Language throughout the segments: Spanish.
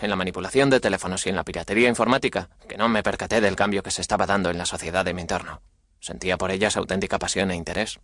en la manipulación de teléfonos y en la piratería informática que no me percaté del cambio que se estaba dando en la sociedad de mi entorno. Sentía por ellas auténtica pasión e interés.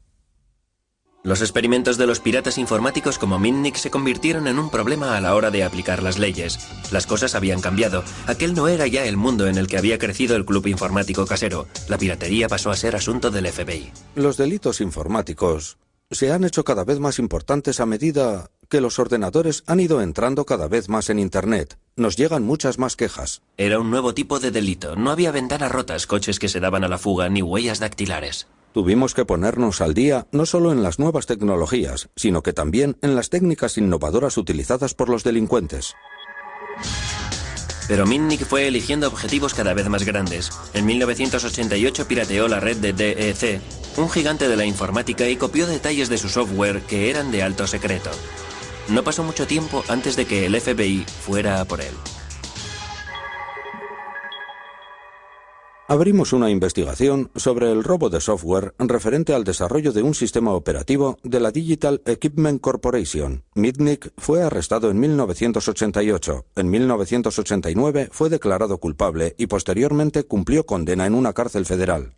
Los experimentos de los piratas informáticos como Mitnick se convirtieron en un problema a la hora de aplicar las leyes. Las cosas habían cambiado. Aquel no era ya el mundo en el que había crecido el club informático casero. La piratería pasó a ser asunto del FBI. Los delitos informáticos se han hecho cada vez más importantes a medida que los ordenadores han ido entrando cada vez más en Internet. Nos llegan muchas más quejas. Era un nuevo tipo de delito. No había ventanas rotas, coches que se daban a la fuga, ni huellas dactilares. Tuvimos que ponernos al día no solo en las nuevas tecnologías, sino que también en las técnicas innovadoras utilizadas por los delincuentes. Pero Mitnick fue eligiendo objetivos cada vez más grandes. En 1988 pirateó la red de DEC, un gigante de la informática, y copió detalles de su software que eran de alto secreto. No pasó mucho tiempo antes de que el FBI fuera a por él. Abrimos una investigación sobre el robo de software referente al desarrollo de un sistema operativo de la Digital Equipment Corporation. Mitnick fue arrestado en 1988. En 1989 fue declarado culpable y posteriormente cumplió condena en una cárcel federal.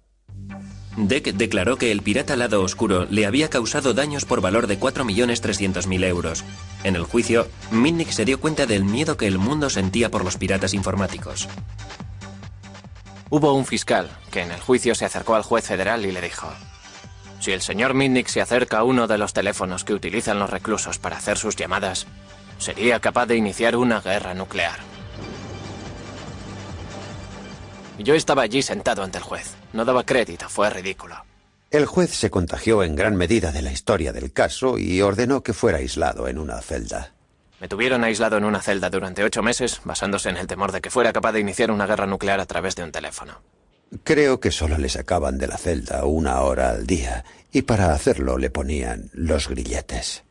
DEC declaró que el pirata lado oscuro le había causado daños por valor de 4.300.000 euros. En el juicio, Mitnick se dio cuenta del miedo que el mundo sentía por los piratas informáticos. Hubo un fiscal que en el juicio se acercó al juez federal y le dijo: si el señor Mitnick se acerca a uno de los teléfonos que utilizan los reclusos para hacer sus llamadas, sería capaz de iniciar una guerra nuclear. Yo estaba allí sentado ante el juez. No daba crédito, fue ridículo. El juez se contagió en gran medida de la historia del caso y ordenó que fuera aislado en una celda. Me tuvieron aislado en una celda durante 8 meses, basándose en el temor de que fuera capaz de iniciar una guerra nuclear a través de un teléfono. Creo que solo le sacaban de la celda 1 hora al día, y para hacerlo le ponían los grilletes.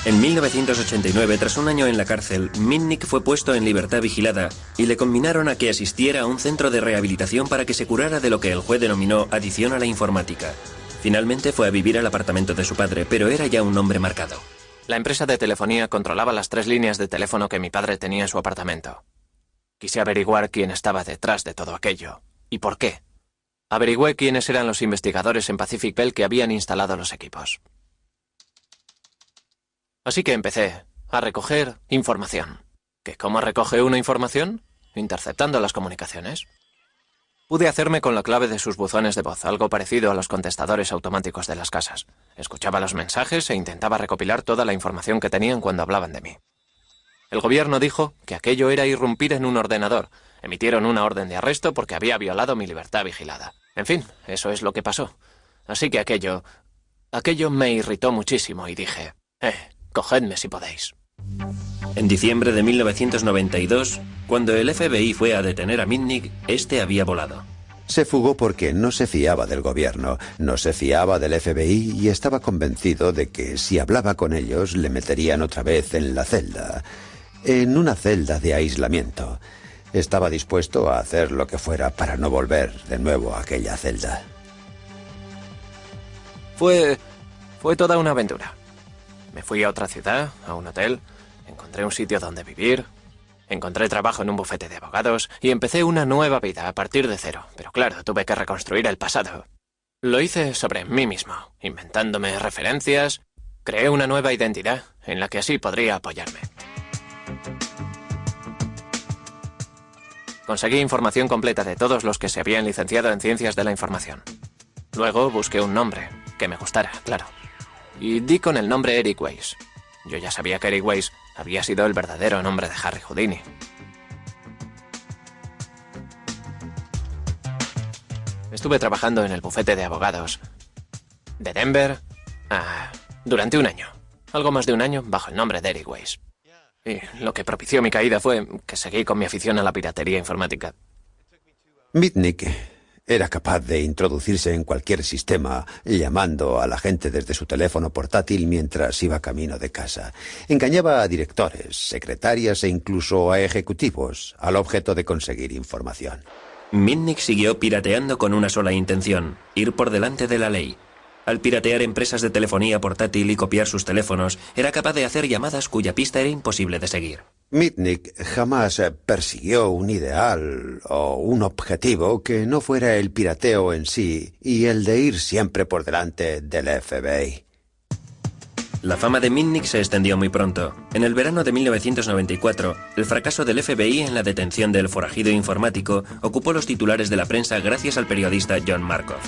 En 1989, tras un año en la cárcel, Mitnick fue puesto en libertad vigilada y le conminaron a que asistiera a un centro de rehabilitación para que se curara de lo que el juez denominó adicción a la informática. Finalmente fue a vivir al apartamento de su padre, pero era ya un hombre marcado. La empresa de telefonía controlaba las 3 líneas de teléfono que mi padre tenía en su apartamento. Quise averiguar quién estaba detrás de todo aquello y por qué. Averigüé quiénes eran los investigadores en Pacific Bell que habían instalado los equipos. Así que empecé a recoger información. ¿Que cómo recoge uno información? Interceptando las comunicaciones. Pude hacerme con la clave de sus buzones de voz, algo parecido a los contestadores automáticos de las casas. Escuchaba los mensajes e intentaba recopilar toda la información que tenían cuando hablaban de mí. El gobierno dijo que aquello era irrumpir en un ordenador. Emitieron una orden de arresto porque había violado mi libertad vigilada. En fin, eso es lo que pasó. Así que aquello me irritó muchísimo y dije: cogedme si podéis. En diciembre de 1992, cuando el FBI fue a detener a Mitnick, este había volado. Se fugó porque no se fiaba del gobierno, no se fiaba del FBI y estaba convencido de que si hablaba con ellos le meterían otra vez en la celda, en una celda de aislamiento. Estaba dispuesto a hacer lo que fuera para no volver de nuevo a aquella celda. Fue toda una aventura. Me fui a otra ciudad, a un hotel, encontré un sitio donde vivir, encontré trabajo en un bufete de abogados y empecé una nueva vida a partir de cero. Pero claro, tuve que reconstruir el pasado. Lo hice sobre mí mismo, inventándome referencias. Creé una nueva identidad en la que así podría apoyarme. Conseguí información completa de todos los que se habían licenciado en Ciencias de la Información. Luego busqué un nombre que me gustara, claro. Y di con el nombre Eric Weiss. Yo ya sabía que Eric Weiss había sido el verdadero nombre de Harry Houdini. Estuve trabajando en el bufete de abogados de Denver durante un año. Algo más de un año bajo el nombre de Eric Weiss. Y lo que propició mi caída fue que seguí con mi afición a la piratería informática. Mitnick era capaz de introducirse en cualquier sistema llamando a la gente desde su teléfono portátil mientras iba camino de casa. Engañaba a directores, secretarias e incluso a ejecutivos al objeto de conseguir información. Mitnick siguió pirateando con una sola intención: ir por delante de la ley. Al piratear empresas de telefonía portátil y copiar sus teléfonos, era capaz de hacer llamadas cuya pista era imposible de seguir. Mitnick jamás persiguió un ideal o un objetivo que no fuera el pirateo en sí y el de ir siempre por delante del FBI. La fama de Mitnick se extendió muy pronto. En el verano de 1994, el fracaso del FBI en la detención del forajido informático ocupó los titulares de la prensa gracias al periodista John Markoff.